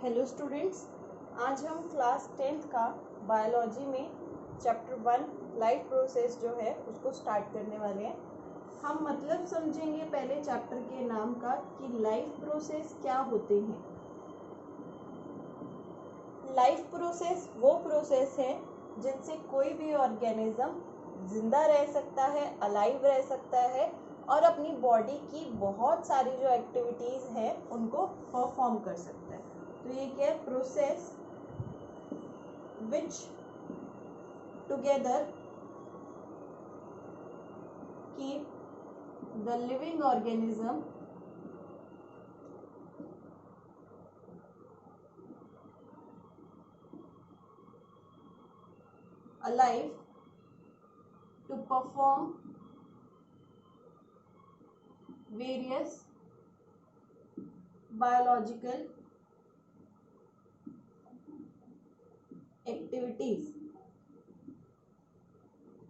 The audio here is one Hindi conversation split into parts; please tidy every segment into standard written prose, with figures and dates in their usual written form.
हेलो स्टूडेंट्स, आज हम क्लास 10th का बायोलॉजी में चैप्टर 1 लाइफ प्रोसेस जो है उसको स्टार्ट करने वाले हैं। हम मतलब समझेंगे पहले चैप्टर के नाम का कि लाइफ प्रोसेस क्या होते हैं। लाइफ प्रोसेस वो प्रोसेस है जिनसे कोई भी ऑर्गेनिज्म जिंदा रह सकता है, अलाइव रह सकता है और अपनी बॉडी की बहुत सारी जो एक्टिविटीज़ हैं उनको परफॉर्म कर सकता है। तो ये क्या है? Process which together keep the living organism alive to perform various biological activities।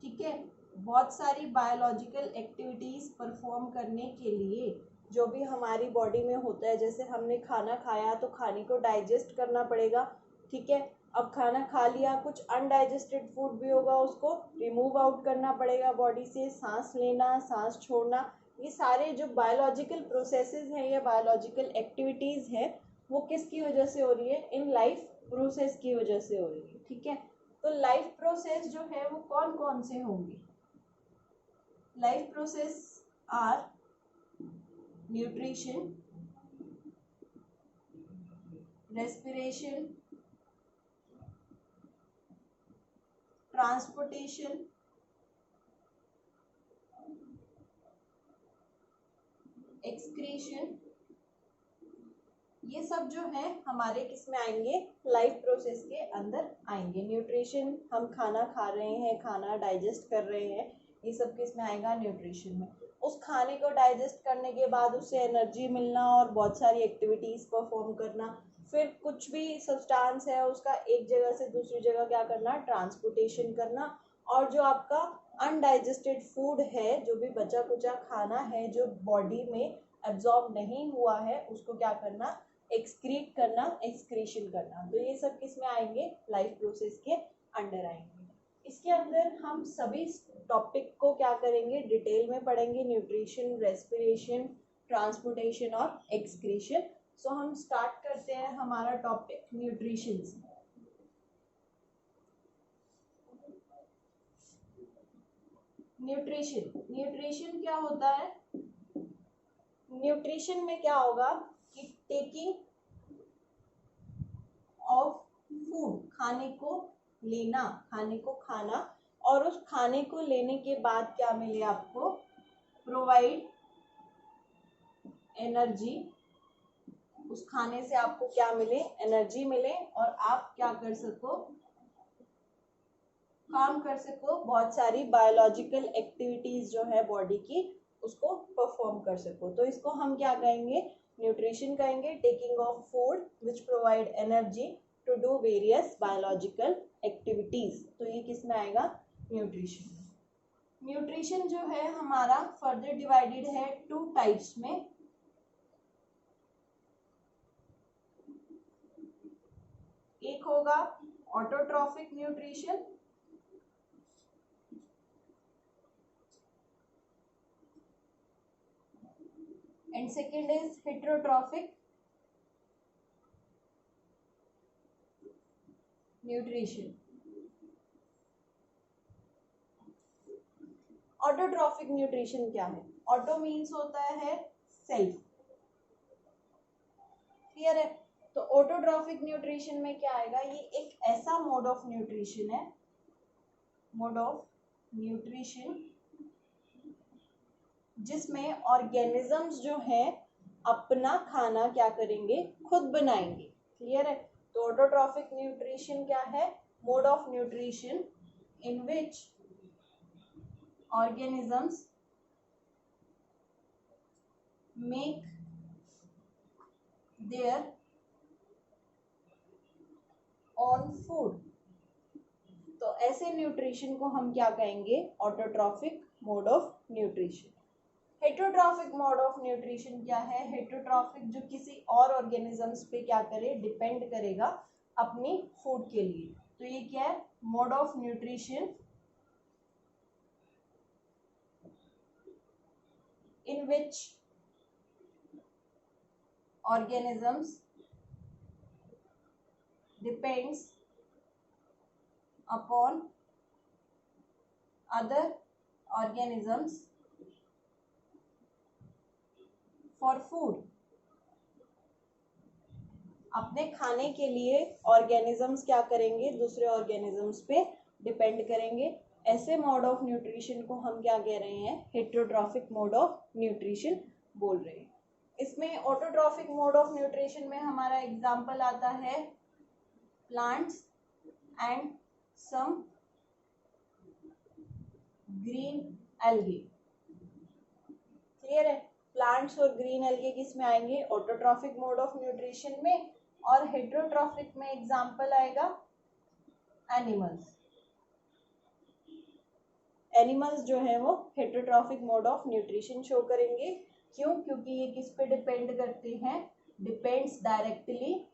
ठीक है, बहुत सारी बायोलॉजिकल एक्टिविटीज परफॉर्म करने के लिए जो भी हमारी बॉडी में होता है, जैसे हमने खाना खाया तो खाने को डाइजेस्ट करना पड़ेगा। ठीक है, अब खाना खा लिया, कुछ अनडाइजेस्टेड फूड भी होगा, उसको रिमूव आउट करना पड़ेगा बॉडी से। सांस लेना, सांस छोड़ना, ये सारे जो बायोलॉजिकल प्रोसेसेस हैं या बायोलॉजिकल एक्टिविटीज़ हैं वो किसकी वजह से हो रही है? इन लाइफ प्रोसेस की वजह से हो रही है। ठीक है, तो लाइफ प्रोसेस जो है वो कौन कौन से होंगे? Life process are nutrition, respiration, transportation, excretion, ये सब जो है हमारे किस में आएंगे? लाइफ प्रोसेस के अंदर आएंगे। न्यूट्रिशन, हम खाना खा रहे हैं, खाना डाइजेस्ट कर रहे हैं, ये सब किस में आएगा? न्यूट्रिशन में। उस खाने को डाइजेस्ट करने के बाद उससे एनर्जी मिलना और बहुत सारी एक्टिविटीज़ परफॉर्म करना। फिर कुछ भी सब्सटेंस है उसका एक जगह से दूसरी जगह क्या करना? ट्रांसपोर्टेशन करना। और जो आपका अनडाइजेस्टेड फूड है, जो भी बचा कुचा खाना है जो बॉडी में एब्जॉर्ब नहीं हुआ है, उसको क्या करना? एक्सक्रीट करना, एक्सक्रीशन करना। तो ये सब किस में आएंगे? लाइफ प्रोसेस के अंडर आएंगे। इसके अंदर हम सभी टॉपिक को क्या करेंगे? डिटेल में पढ़ेंगे। न्यूट्रिशन, रेस्पिरेशन, ट्रांसपोर्टेशन और एक्सक्रीशन। सो हम स्टार्ट करते हैं हमारा टॉपिक न्यूट्रिशन से। न्यूट्रिशन क्या होता है? न्यूट्रिशन में क्या होगा कि टेकिंग ऑफ फूड, खाने को लेना, खाने को खाना, और उस खाने को लेने के बाद क्या मिले आपको? Provide energy. उस खाने से आपको क्या मिले? एनर्जी मिले और आप क्या कर सको? काम कर सको, बहुत सारी बायोलॉजिकल एक्टिविटीज जो है बॉडी की उसको परफॉर्म कर सको। तो इसको हम क्या कहेंगे? न्यूट्रिशन कहेंगे। Taking of food which provide energy to do various biological activities. तो ये किस में आएगा? न्यूट्रिशन। न्यूट्रिशन जो है हमारा फर्दर डिवाइडेड है टू टाइप्स में। एक होगा autotrophic nutrition, and second is heterotrophic nutrition. Autotrophic nutrition क्या है? ऑटो मीन्स होता है सेल्फ, क्लियर है? तो ऑटोट्रॉफिक न्यूट्रिशन में क्या आएगा? ये एक ऐसा मोड ऑफ न्यूट्रिशन है, मोड ऑफ न्यूट्रिशन जिसमें ऑर्गेनिजम्स जो हैं अपना खाना क्या करेंगे? खुद बनाएंगे। क्लियर है? तो ऑटोट्रॉफिक न्यूट्रिशन क्या है? Mode of nutrition in which organisms make their own food। तो ऐसे न्यूट्रिशन को हम क्या कहेंगे? Autotrophic mode of nutrition. Heterotrophic mode of nutrition क्या है? हेटरोट्रॉफिक जो किसी और ऑर्गेनिजम्स पे क्या करे, डिपेंड करेगा अपनी फूड के लिए। तो ये क्या है? Mode of nutrition in which organisms depends upon other organisms for food. अपने खाने के लिए ऑर्गेनिजम्स क्या करेंगे? दूसरे ऑर्गेनिजम्स पे डिपेंड करेंगे। ऐसे मोड ऑफ न्यूट्रिशन को हम क्या कह रहे हैं? हेटरोट्रॉफिक मोड ऑफ न्यूट्रिशन बोल रहे हैं। इसमें ऑटोट्रॉफिक मोड ऑफ न्यूट्रिशन में हमारा एग्जाम्पल आता है plants and some green algae. Clear है? प्लांट्स और ग्रीन एल्गे किस में आएंगे? ऑटोट्रॉफिक मोड ऑफ न्यूट्रिशन में। और हेटरोट्रॉफिक में एग्जाम्पल आएगा एनिमल्स। एनिमल्स जो है वो heterotrophic mode of nutrition show करेंगे। क्यों? क्योंकि ये किस पे डिपेंड करते हैं? Depends directly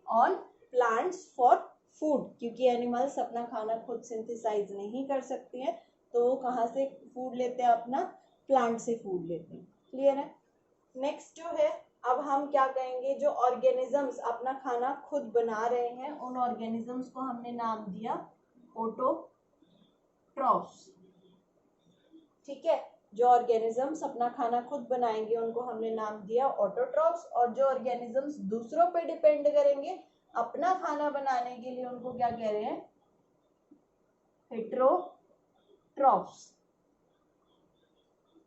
on plants for food. क्योंकि एनिमल्स अपना खाना खुद सिंथेसाइज नहीं कर सकते हैं, तो वो कहाँ से फूड लेते हैं? अपना प्लांट से फूड लेते हैं। क्लियर है? नेक्स्ट जो है, अब हम क्या कहेंगे? जो ऑर्गेनिजम्स अपना खाना खुद बना रहे हैं, उन ऑर्गेनिजम्स को हमने नाम दिया ऑटोट्रॉफ्स। ठीक है? जो ऑर्गेनिजम्स अपना खाना खुद बनाएंगे उनको हमने नाम दिया ऑटोट्रॉफ्स। और जो ऑर्गेनिजम्स दूसरों पे डिपेंड करेंगे अपना खाना बनाने के लिए, उनको क्या कह रहे हैं? हेटरोट्रॉफ्स।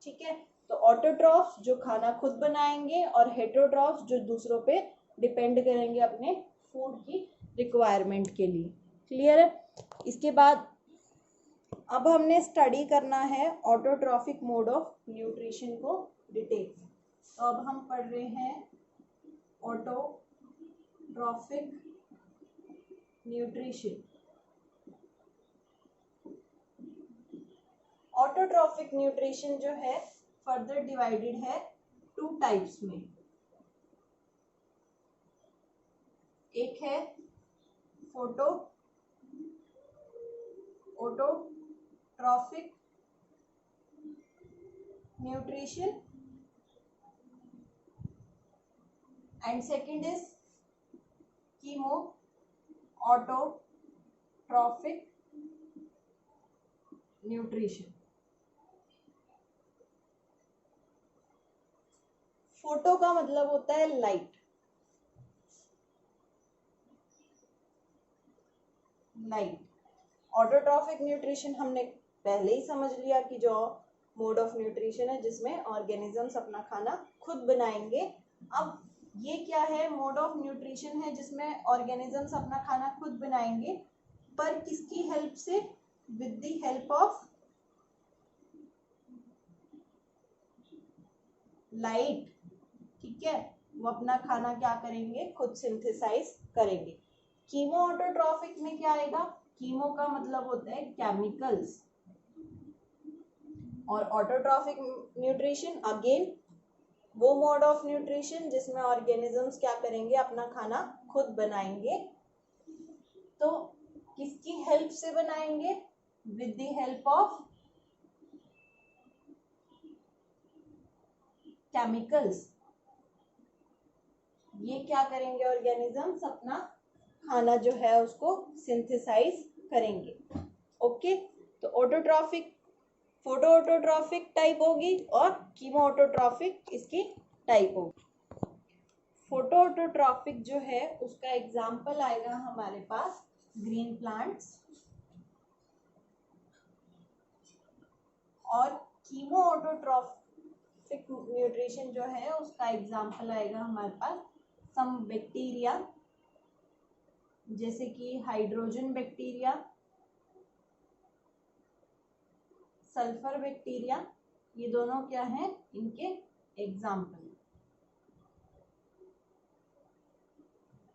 ठीक है? तो ऑटोट्रॉफ्स जो खाना खुद बनाएंगे और हेटरोट्रॉफ्स जो दूसरों पे डिपेंड करेंगे अपने फूड की रिक्वायरमेंट के लिए। क्लियर है? इसके बाद अब हमने स्टडी करना है ऑटोट्रॉफिक मोड ऑफ न्यूट्रिशन को डिटेल। तो अब हम पढ़ रहे हैं ऑटोट्रॉफिक न्यूट्रिशन। ऑटोट्रॉफिक न्यूट्रिशन जो है फर्दर डिवाइडेड है 2 टाइप्स में। एक है autotrophic nutrition and second is chemo autotrophic nutrition. Photo का मतलब होता है लाइट। ऑटोट्रॉफिक न्यूट्रिशन हमने पहले ही समझ लिया कि जो मोड ऑफ न्यूट्रिशन है जिसमें ऑर्गेनिजम्स अपना खाना खुद बनाएंगे। अब ये क्या है? मोड ऑफ न्यूट्रिशन है जिसमें ऑर्गेनिजम्स अपना खाना खुद बनाएंगे, पर किसकी हेल्प से? With the help of light. ठीक है? वो अपना खाना क्या करेंगे? खुद सिंथेसाइज करेंगे। कीमो ऑटोट्रॉफिक में क्या आएगा? कीमो का मतलब होता है केमिकल्स। और ऑटोट्रॉफिक न्यूट्रिशन अगेन वो मोड ऑफ न्यूट्रिशन जिसमें ऑर्गेनिजम्स क्या करेंगे? अपना खाना खुद बनाएंगे। तो किसकी हेल्प से बनाएंगे? With the help of chemicals. ये क्या करेंगे? ऑर्गेनिजम्स अपना खाना जो है उसको सिंथेसाइज करेंगे। ओके? तो ऑटोट्रॉफिक फोटो ऑटोट्रॉफिक टाइप होगी और कीमो ऑटोट्रॉफिक इसकी टाइप होगी। फोटो ऑटोट्रॉफिक जो है उसका एग्जाम्पल आएगा हमारे पास ग्रीन प्लांट्स, और कीमो ऑटोट्रॉफिक न्यूट्रिशन जो है उसका एग्जाम्पल आएगा हमारे पास सम बैक्टीरिया, जैसे कि हाइड्रोजन बैक्टीरिया, सल्फर बैक्टीरिया। ये दोनों क्या है? इनके एग्जाम्पल।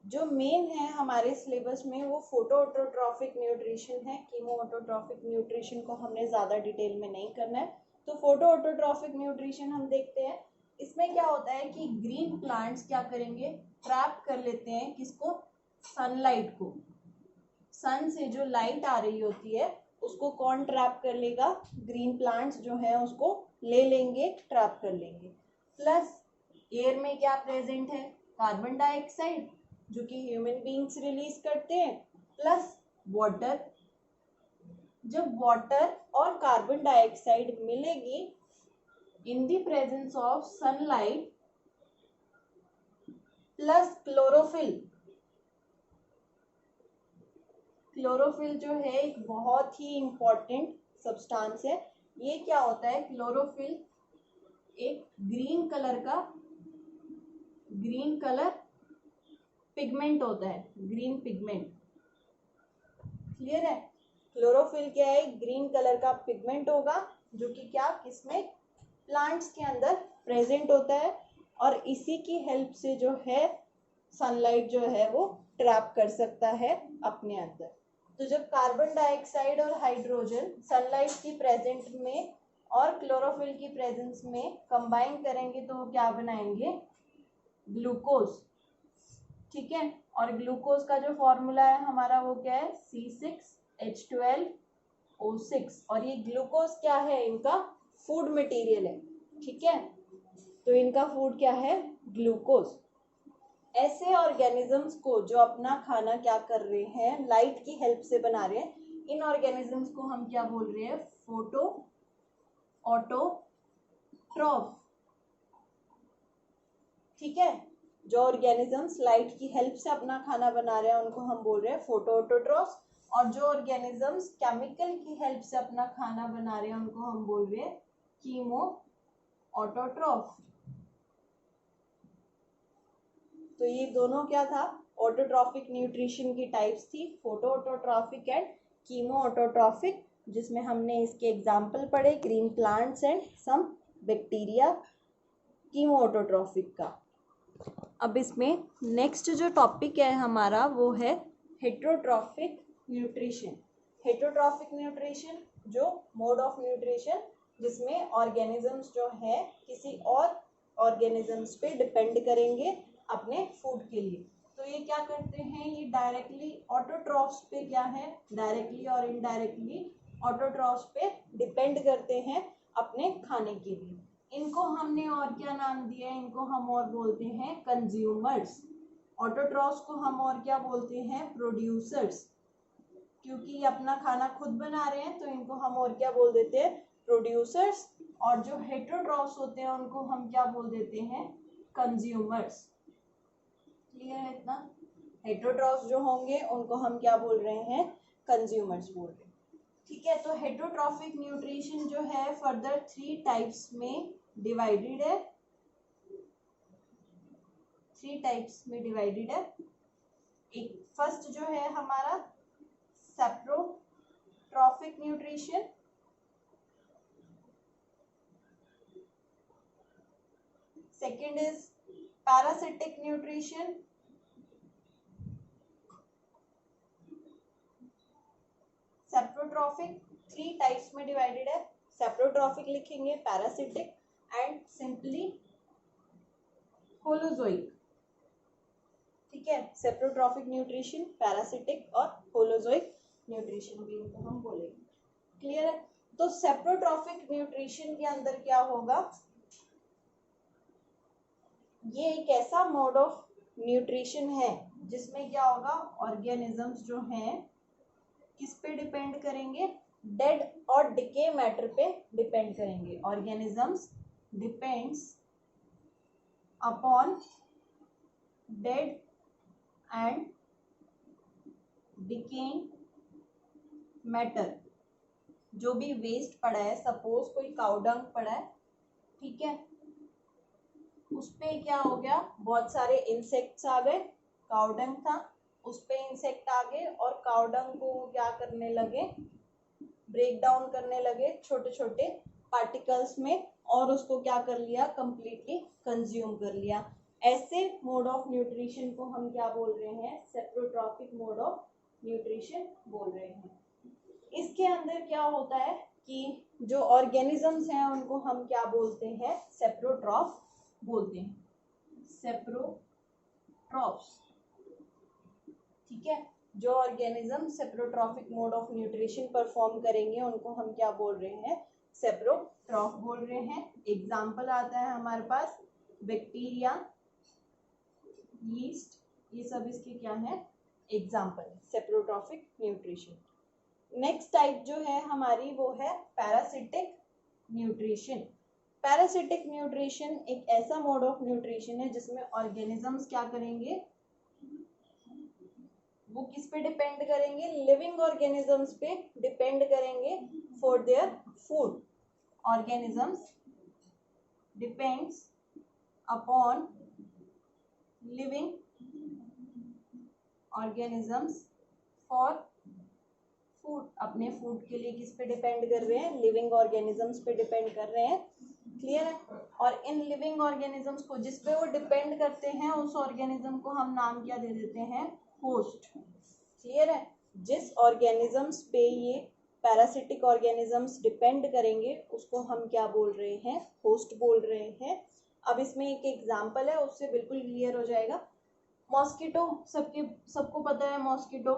जो मेन है हमारे सिलेबस में वो फोटो ऑटोट्रॉफिक न्यूट्रिशन है। कीमो ऑटोट्रॉफिक न्यूट्रिशन को हमने ज़्यादा डिटेल में नहीं करना है, तो फोटो ऑटोट्रॉफिक न्यूट्रिशन हम देखते हैं, इसमें क्या होता है कि ग्रीन प्लांट्स क्या करेंगे, ट्रैप कर लेते हैं किसको, सनलाइट को। सन से जो लाइट आ रही होती है उसको कौन ट्रैप कर लेगा, ग्रीन प्लांट्स जो है उसको ले लेंगे, ट्रैप कर लेंगे। प्लस एयर में क्या प्रेजेंट है, कार्बन डाइऑक्साइड जो कि ह्यूमन बींग्स रिलीज करते हैं, प्लस वाटर। जब वाटर और कार्बन डाइऑक्साइड मिलेगी in the presence of sunlight plus chlorophyll, chlorophyll जो है एक बहुत ही इंपॉर्टेंट सब्सटेंस है। ये क्या होता है, क्लोरोफिल एक ग्रीन कलर पिगमेंट होता है, ग्रीन पिगमेंट। क्लियर है, क्लोरोफिल क्या है, ग्रीन कलर का पिगमेंट होगा जो कि क्या किसमें, प्लांट्स के अंदर प्रेजेंट होता है, और इसी की हेल्प से जो है सनलाइट जो है वो ट्रैप कर सकता है अपने अंदर। तो जब कार्बन डाइऑक्साइड और हाइड्रोजन सनलाइट की प्रेजेंट में और क्लोरोफिल की प्रेजेंस में कंबाइन करेंगे तो क्या बनाएंगे, ग्लूकोज। ठीक है, और ग्लूकोज का जो फॉर्मूला है हमारा वो क्या है, C6H12O6, और ये ग्लूकोज क्या है, इनका फूड मटेरियल है। ठीक है, तो इनका फूड क्या है, ग्लूकोज। ऐसे ऑर्गेनिजम्स को जो अपना खाना क्या कर रहे हैं, लाइट की हेल्प से बना रहे हैं, इन ऑर्गेनिजम्स को हम क्या बोल रहे हैं, फोटो ऑटोट्रॉफ। ठीक है, जो ऑर्गेनिजम्स लाइट की हेल्प से अपना खाना बना रहे हैं उनको हम बोल रहे हैं फोटो ऑटोट्रॉफ, और जो ऑर्गेनिजम्स केमिकल की हेल्प से अपना खाना बना रहे हैं उनको हम बोल रहे हैं कीमो ऑटोट्रॉफ। तो ये दोनों क्या था, ऑटोट्रॉफिक न्यूट्रिशन की टाइप्स थी, photoautotrophic and chemoautotrophic, जिसमें हमने इसके एग्जाम्पल पढ़े, green plants and some bacteria chemoautotrophic का। अब इसमें नेक्स्ट जो टॉपिक है हमारा वो है हेटरोट्रॉफिक न्यूट्रिशन। हेटरोट्रॉफिक न्यूट्रिशन जो मोड ऑफ न्यूट्रिशन जिसमें ऑर्गेनिजम्स जो है किसी और ऑर्गेनिजम्स पे डिपेंड करेंगे अपने फूड के लिए। तो ये क्या करते हैं, ये डायरेक्टली ऑटोट्रॉफ्स पे क्या है, डायरेक्टली और इनडायरेक्टली ऑटोट्रॉफ्स पे डिपेंड करते हैं अपने खाने के लिए। इनको हमने और क्या नाम दिया है, इनको हम और बोलते हैं कंज्यूमर्स। ऑटोट्रॉफ्स को हम और क्या बोलते हैं, प्रोड्यूसर्स, क्योंकि ये अपना खाना खुद बना रहे हैं तो इनको हम और क्या बोल देते हैं, प्रोड्यूसर्स। और जो हेटरोट्रॉफ्स होते हैं उनको हम क्या बोल देते हैं, कंज्यूमर्स। क्लियर है इतना, हेटरोट्रॉफ्स जो होंगे उनको हम क्या बोल रहे हैं, कंज्यूमर्स बोल रहे हैं। ठीक है, तो हेटरोट्रॉफिक न्यूट्रिशन जो है फर्दर 3 टाइप्स में डिवाइडेड है, 3 टाइप्स में डिवाइडेड है। एक फर्स्ट जो है हमारा saprotrophic nutrition, second is parasitic nutrition, saprotrophic 3 types में डिवाइडेड है। सेप्रोट्रॉफिक लिखेंगे, पैरासिटिक एंड सिंपली होलोजोइक। ठीक है, सेप्रोट्रॉफिक न्यूट्रिशन, पैरासिटिक और होलोजोइक न्यूट्रिशन भी इनको हम बोलेंगे। क्लियर है, तो सेप्रोट्रॉफिक न्यूट्रिशन के अंदर क्या होगा, ये एक ऐसा मोड ऑफ न्यूट्रिशन है जिसमें क्या होगा, ऑर्गेनिजम्स जो हैं किस पे डिपेंड करेंगे, डेड और डिके मैटर पे डिपेंड करेंगे। Organisms depends upon dead and decaying matter. जो भी वेस्ट पड़ा है, सपोज कोई काउडंग पड़ा है, ठीक है, उस पे क्या हो गया, बहुत सारे इंसेक्ट्स आ गए, काउडंग था उस पे इंसेक्ट आ गए और काउडंग को क्या करने लगे, ब्रेक डाउन करने लगे छोटे छोटे पार्टिकल्स में, और उसको क्या कर लिया, कंप्लीटली कंज्यूम कर लिया। ऐसे मोड ऑफ न्यूट्रिशन को हम क्या बोल रहे हैं, सेप्रोट्रॉफिक मोड ऑफ न्यूट्रिशन बोल रहे हैं। इसके अंदर क्या होता है कि जो ऑर्गेनिजम्स हैं उनको हम क्या बोलते हैं, सेप्रोट्रॉफ बोलते हैं, सेप्रोट्रॉफ्स। ठीक है, जो organism saprotrophic mode of nutrition perform करेंगे उनको हम क्या बोल रहे हैं, सेप्रोट्रॉफ बोल रहे हैं। एग्जाम्पल आता है हमारे पास बैक्टीरिया, यीस्ट, ये सब इसके क्या है, example saprotrophic nutrition. Next type जो है हमारी वो है पैरासिटिक न्यूट्रिशन। पैरासिटिक न्यूट्रिशन एक ऐसा मोड ऑफ न्यूट्रिशन है जिसमें ऑर्गेनिजम्स क्या करेंगे, वो किस पे डिपेंड करेंगे, लिविंग ऑर्गेनिजम्स पे डिपेंड करेंगे for their food. Organisms depends upon living organisms for food. अपने फूड के लिए किस पे डिपेंड कर रहे हैं, लिविंग ऑर्गेनिजम्स पे डिपेंड कर रहे हैं। क्लियर है। और इन लिविंग ऑर्गेनिजम्स को जिस पे वो डिपेंड करते हैं उस ऑर्गेनिज्म को हम नाम क्या दे देते हैं, होस्ट। क्लियर है। जिस ऑर्गेनिजम्स पे ये पैरासिटिक ऑर्गेनिजम्स डिपेंड करेंगे उसको हम क्या बोल रहे हैं, होस्ट बोल रहे हैं। अब इसमें एक एग्जांपल है, उससे बिल्कुल क्लियर हो जाएगा। मॉस्किटो, सबको पता है मॉस्किटो।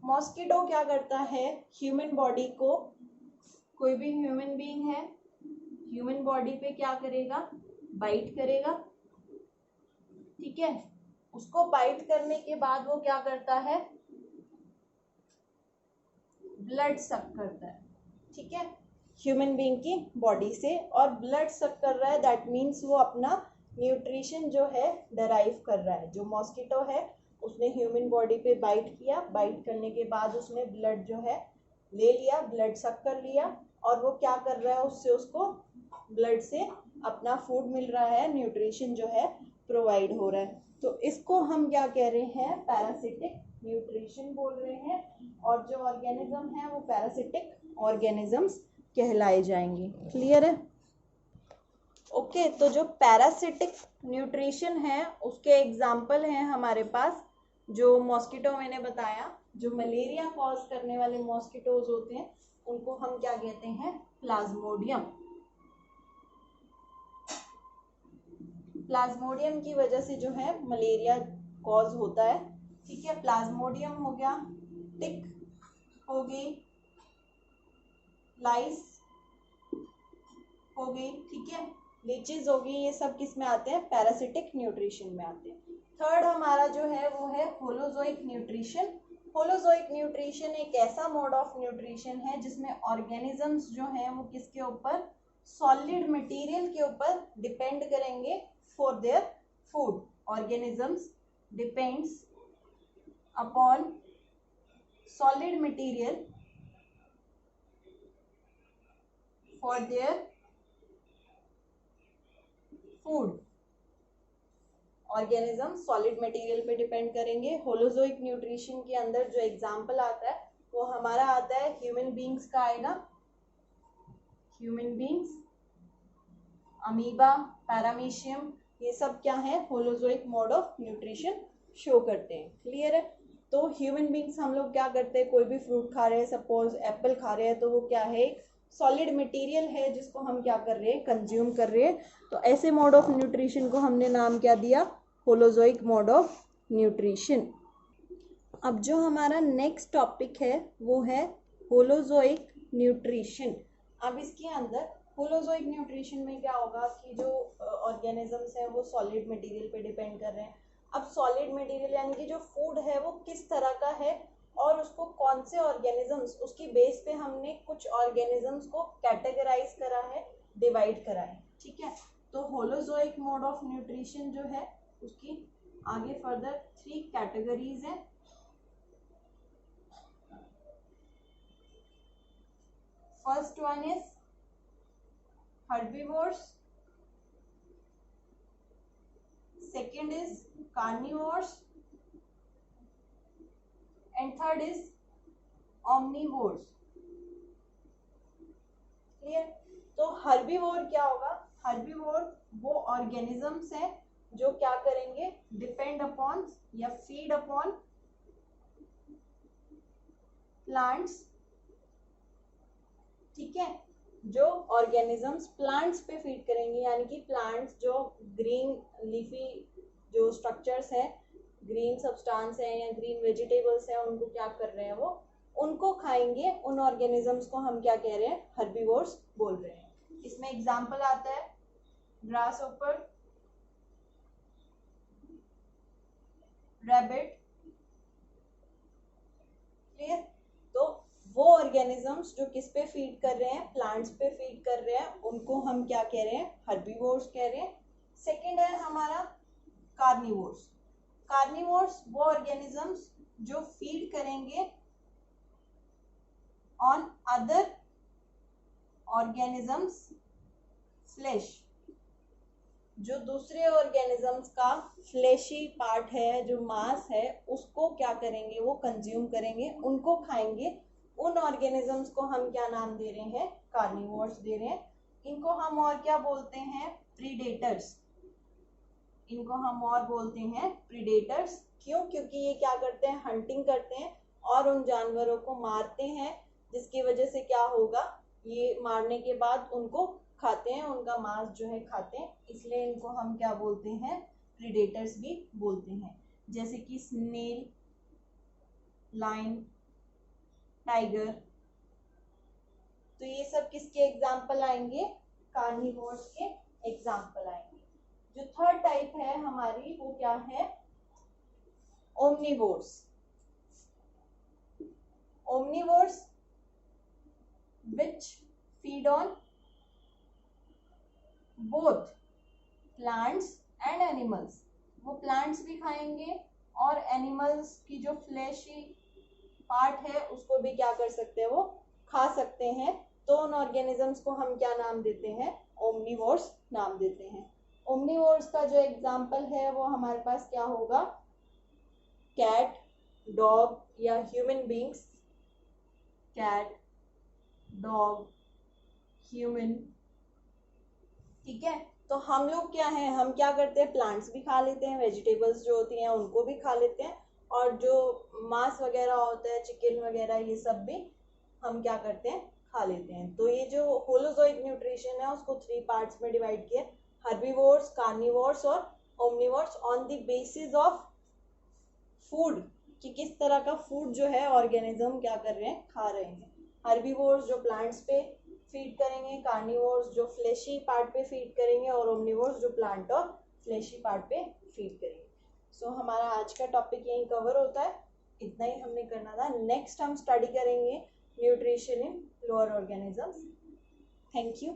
मॉस्किटो क्या करता है, ह्यूमन बॉडी को, कोई भी ह्यूमन बीइंग है, ह्यूमन बॉडी पे क्या करेगा, बाइट करेगा। ठीक है, उसको बाइट करने के बाद वो क्या करता है, ब्लड सक करता है। ठीक है, ह्यूमन बीइंग की बॉडी से, और ब्लड सक कर रहा है, दैट मीन्स वो अपना न्यूट्रिशन जो है डराइव कर रहा है। जो मॉस्किटो है उसने ह्यूमन बॉडी पे बाइट किया, बाइट करने के बाद उसने ब्लड जो है ले लिया, ब्लड सक कर लिया, और वो क्या कर रहा है, उससे उसको ब्लड से अपना फूड मिल रहा है, न्यूट्रिशन जो है प्रोवाइड हो रहा है। तो इसको हम क्या कह रहे हैं, पैरासिटिक न्यूट्रिशन बोल रहे हैं। और जो ऑर्गेनिज्म है वो पैरासिटिक ऑर्गेनिजम्स कहलाए जाएंगे। क्लियर है। ओके, तो जो पैरासिटिक न्यूट्रिशन है उसके एग्जाम्पल हैं हमारे पास, जो मॉस्किटो मैंने बताया, जो मलेरिया कॉज करने वाले मॉस्किटोज होते हैं उनको हम क्या कहते हैं, प्लाज्मोडियम। प्लाज्मोडियम की वजह से जो है मलेरिया कॉज होता है। ठीक है, प्लाज्मोडियम हो गया, टिक हो गई, लाइस हो गई, ठीक है, लीचेस हो गई, ये सब किस में आते हैं, पैरासिटिक न्यूट्रिशन में आते हैं। थर्ड हमारा जो है वो है होलोजोइक न्यूट्रिशन। होलोजोइक न्यूट्रिशन एक ऐसा मोड ऑफ न्यूट्रिशन है जिसमें ऑर्गेनिजम्स जो हैं वो किसके ऊपर, सॉलिड मटेरियल के ऊपर डिपेंड करेंगे for their food. Organisms depends upon solid material for their food. Organism solid material पे डिपेंड करेंगे। होलोजोइक न्यूट्रिशन के अंदर जो एग्जांपल आता है वो हमारा आता है ह्यूमन बीइंग्स का आएगा, ह्यूमन बीइंग्स, अमीबा, पैरामीशियम, ये सब क्या है, holozoic mode of nutrition show करते हैं। क्लियर है। तो ह्यूमन बीइंग्स हम लोग क्या करते हैं, कोई भी फ्रूट खा रहे हैं, सपोज एप्पल खा रहे हैं, तो वो क्या है, एक सॉलिड मटेरियल है जिसको हम क्या कर रहे हैं, कंज्यूम कर रहे हैं। तो ऐसे मोड ऑफ न्यूट्रिशन को हमने नाम क्या दिया, होलोजोइक मोड ऑफ न्यूट्रिशन। अब जो हमारा नेक्स्ट टॉपिक है वो है होलोजोइक न्यूट्रिशन। अब इसके अंदर होलोजोइक न्यूट्रिशन में क्या होगा कि जो ऑर्गेनिजम्स हैं वो सॉलिड मटेरियल पे डिपेंड कर रहे हैं। अब सॉलिड मटेरियल यानी कि जो फूड है वो किस तरह का है और उसको कौन से ऑर्गेनिजम्स, उसकी बेस पे हमने कुछ ऑर्गेनिजम्स को कैटेगराइज करा है, डिवाइड करा है। ठीक है, तो होलोजोइक मोड ऑफ न्यूट्रिशन जो है उसकी आगे फर्दर 3 कैटेगरीज हैं। First one is herbivores, second is carnivores and third is omnivores. Clear. तो हर्बीवोर क्या होगा, हर्बीवोर वो ऑर्गेनिजम्स हैं जो क्या करेंगे, डिपेंड अपॉन या फीड अपॉन प्लांट्स, ठीक है, जो ऑर्गेनिजम्स प्लांट्स पे फीड करेंगे, यानी कि प्लांट्स जो ग्रीन लीफी जो स्ट्रक्चर्स हैं, ग्रीन सब्सटेंस है या ग्रीन वेजिटेबल्स हैं, उनको क्या कर रहे हैं, वो उनको खाएंगे। उन ऑर्गेनिजम्स को हम क्या कह रहे हैं, हर्बीवोर्स बोल रहे हैं। इसमें एग्जांपल आता है ग्रासहोपर, रैबिट, क्लियर। तो वो ऑर्गेनिजम्स जो किस पे फीड कर रहे हैं, प्लांट्स पे फीड कर रहे हैं, उनको हम क्या कह रहे हैं, हर्बीवोर्स कह रहे हैं। सेकंड है हमारा कार्निवोर्स। कार्निवोर्स वो ऑर्गेनिजम्स जो फीड करेंगे ऑन अदर ऑर्गेनिजम्स फ्लेश, जो दूसरे ऑर्गेनिजम्स का फ्लेशी पार्ट है, जो मांस है, उसको क्या करेंगे, वो कंज्यूम करेंगे, उनको खाएंगे। उन ऑर्गेनिजम्स को हम क्या नाम दे रहे हैं, कार्निवोर्स दे रहे हैं। इनको हम और क्या बोलते हैं, प्रीडेटर्स। इनको हम और बोलते हैं प्रीडेटर्स। क्यों? क्योंकि ये क्या करते हैं, हंटिंग करते हैं और उन जानवरों को मारते हैं, जिसकी वजह से क्या होगा, ये मारने के बाद उनको खाते हैं, उनका मांस जो है खाते हैं, इसलिए इनको हम क्या बोलते हैं, प्रीडेटर्स भी बोलते हैं। जैसे कि स्नेल, लायन, टाइगर। तो ये सब किसके एग्जाम्पल आएंगे, कार्निवोर्स के एग्जाम्पल आएंगे। जो थर्ड टाइप है हमारी, वो क्या है, omnivores. Omnivores which feed on both plants and animals। वो प्लांट्स भी खाएंगे और एनिमल्स की जो फ्लैशी पार्ट है उसको भी क्या कर सकते हैं, वो खा सकते हैं। तो उन ऑर्गेनिजम्स को हम क्या नाम देते हैं, ओमनिवोर्स नाम देते हैं। ओमनिवोर्स का जो एग्जाम्पल है वो हमारे पास क्या होगा, कैट, डॉग या human beings. Cat, dog, human, ठीक है। तो हम लोग क्या है, हम क्या करते हैं, प्लांट्स भी खा लेते हैं, वेजिटेबल्स जो होती हैं उनको भी खा लेते हैं, और जो मांस वगैरह होता है, चिकन वगैरह, ये सब भी हम क्या करते हैं, खा लेते हैं। तो ये जो होलोजोइक न्यूट्रिशन है उसको 3 पार्ट्स में डिवाइड किया, हर्बीवोर्स, कार्निवोर्स और omnivores, on the basis of food, कि किस तरह का फूड जो है ऑर्गेनिज्म क्या कर रहे हैं, खा रहे हैं। हर्बीवोर्स जो प्लांट्स पे फीड करेंगे, कार्निवोर्स जो फ्लेशी पार्ट पे फीड करेंगे, और ओमनिवोर्स जो प्लांट और फ्लेशी पार्ट पे फीड करेंगे। सो हमारा आज का टॉपिक यही कवर होता है, इतना ही हमने करना था। नेक्स्ट हम स्टडी करेंगे nutrition in lower organisms. Thank you.